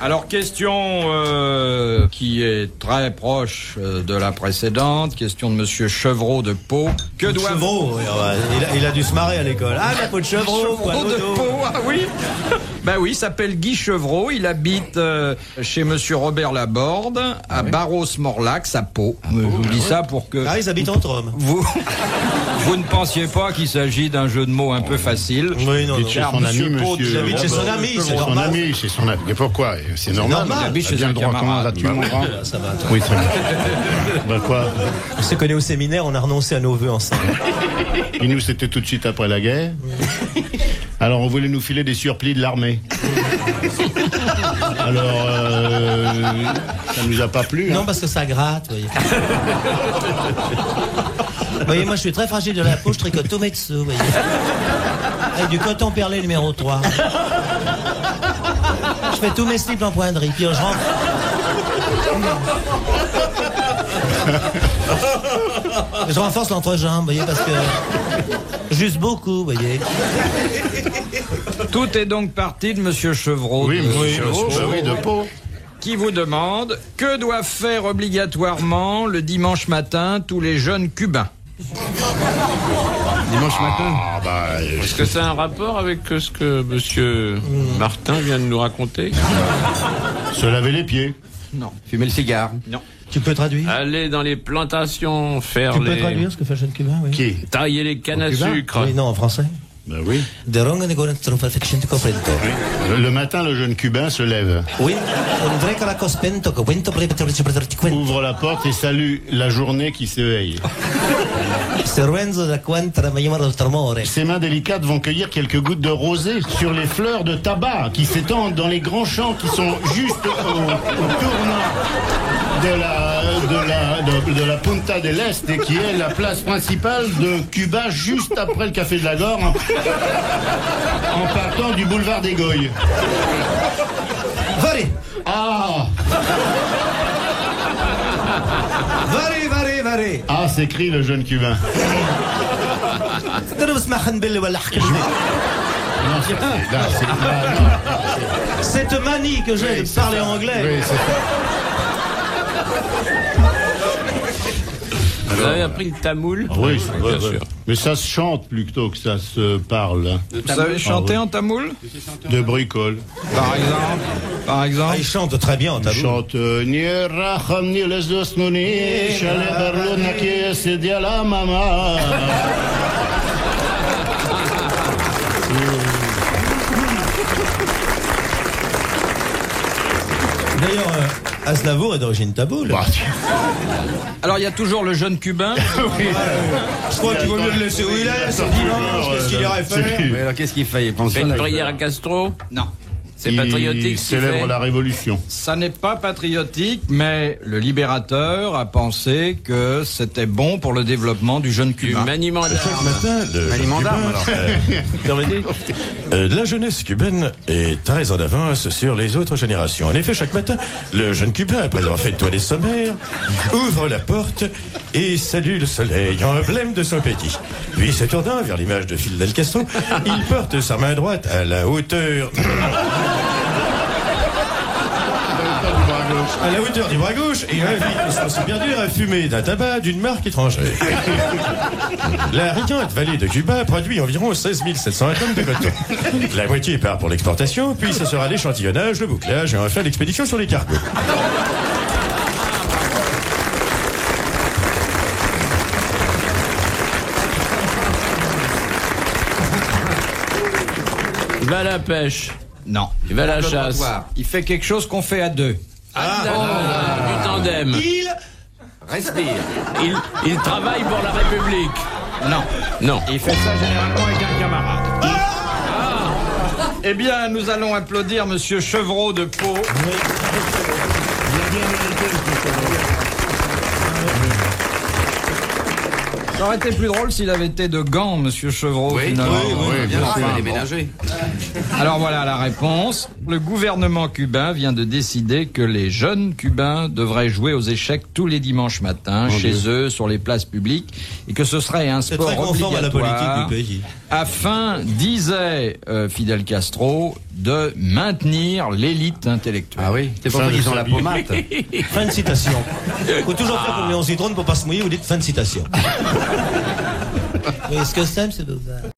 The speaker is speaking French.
Alors, question qui est très proche de la précédente, question de Monsieur Chevreau de Pau. Que doit... Chevreau, il a dû se marrer à l'école. Ah, la peau de Chevreau, de Pau, ah oui. Ben oui, il s'appelle Guy Chevreau, il habite chez Monsieur Robert Laborde, à Barros-Morlax, à Pau. Je vous dis ça pour que... Ah, ils habitent entre hommes. Vous ne pensiez pas qu'il s'agit d'un jeu de mots un peu facile. Oui, non, non. Chez son ami, monsieur. Il habite chez son ami, c'est normal. Chez son ami. Et pourquoi? C'est normal. Il habite chez un camarade. Là-dessus, mon grand. Ça va, toi. Oui, très bien. Ben quoi? On se connaît au séminaire, on a renoncé à nos vœux ensemble. Et nous, c'était tout de suite après la guerre. Alors, on voulait nous filer des surplis de l'armée. Alors, ça nous a pas plu. Non, parce que ça gratte, vous voyez. Vous voyez, moi, je suis très fragile de la peau, je tricote tous mes dessous, vous voyez. Avec du coton perlé numéro 3. Je fais tous mes slips en poinderie, puis je rentre... Je renforce l'entrejambe, vous voyez, parce que... Juste beaucoup, vous voyez. Tout est donc parti de Monsieur Chevreau. Oui, monsieur Chevreau, de Pau. Qui vous demande que doivent faire obligatoirement le dimanche matin tous les jeunes cubains. Dimanche matin. Ah, bah, Est-ce que ça a un rapport avec ce que monsieur Martin vient de nous raconter? se laver les pieds. Non. Fumer le cigare? Non. Tu peux traduire? Aller dans les plantations, faire Tu peux traduire ce que fait un jeune cubain, oui. Qui? tailler les cannes à sucre. Oui, non, en français. Ben oui. Le matin, le jeune cubain se lève, Oui. ouvre la porte et salue la journée qui s'éveille. Ses mains délicates vont cueillir quelques gouttes de rosée sur les fleurs de tabac qui s'étendent dans les grands champs qui sont juste au tournant de la Punta del Este, et qui est la place principale de Cuba, juste après le Café de la Gore, en partant du boulevard des Goyes. Vari. Ah, ah, s'écrie le jeune cubain. Non, Cette manie que j'ai de parler anglais. oui, Vous avez appris le tamoul? oui, bien sûr. Mais ça se chante plutôt que ça se parle. Vous savez chanter en tamoul? De bricole. Par exemple. Ah, il chante très bien en Il tamoul. chante Ni raham ni les dos noni Chale barlona qui se dit à la maman. D'ailleurs, Aznavour est d'origine taboule. Bah, Alors il y a toujours le jeune cubain. Je crois qu'il vaut mieux le laisser où il est, c'est dimanche, qu'est-ce qu'il irait faire? Mais alors qu'est-ce qu'il fait? Il pense une prière à Castro? Non. C'est patriotique Il ce qu'il célèbre fait? la révolution. Ça n'est pas patriotique, mais le libérateur a pensé que c'était bon pour le développement du jeune Du cubain. maniement Chaque d'armes. matin, le Maniement jeune d'armes, cubain, la jeunesse cubaine est très en avance sur les autres générations. En effet, chaque matin, le jeune cubain, après avoir fait le toilette sommaire, ouvre la porte et salue le soleil, emblème de son petit. Puis, se tournant vers l'image de Fidel Castro, il porte sa main droite à la hauteur... à la hauteur du bras gauche et invite son bien dur à fumer d'un tabac d'une marque étrangère. La riante vallée de Cuba produit environ 16 700 tonnes de coton. La moitié part pour l'exportation, puis ce sera l'échantillonnage, le bouclage et enfin l'expédition sur les cargos. Il va à la pêche. Non. Il va à la Le chasse. trottoir. Il fait quelque chose qu'on fait à deux. Du tandem. Il Respire. Il travaille pour la République. Non. Non. Il fait ça généralement avec un camarade. Eh bien, nous allons applaudir Monsieur Chevreau de Pau. Ça aurait été plus drôle s'il avait été de Gand, Monsieur Chevreau, finalement. bien sûr, il a bon. déménagé. Alors voilà la réponse. Le gouvernement cubain vient de décider que les jeunes cubains devraient jouer aux échecs tous les dimanches matins, chez eux, sur les places publiques, et que ce serait un c'est sport très conforme à la obligatoire, politique du pays. afin, disait Fidel Castro, de maintenir l'élite intellectuelle. Ah oui, c'est pour ça qu'ils ont la pommade. Fin de citation. Faut toujours faire comme Léon Zitrone pour pas se mouiller, vous dites fin de citation. Oui, ce que c'est, c'est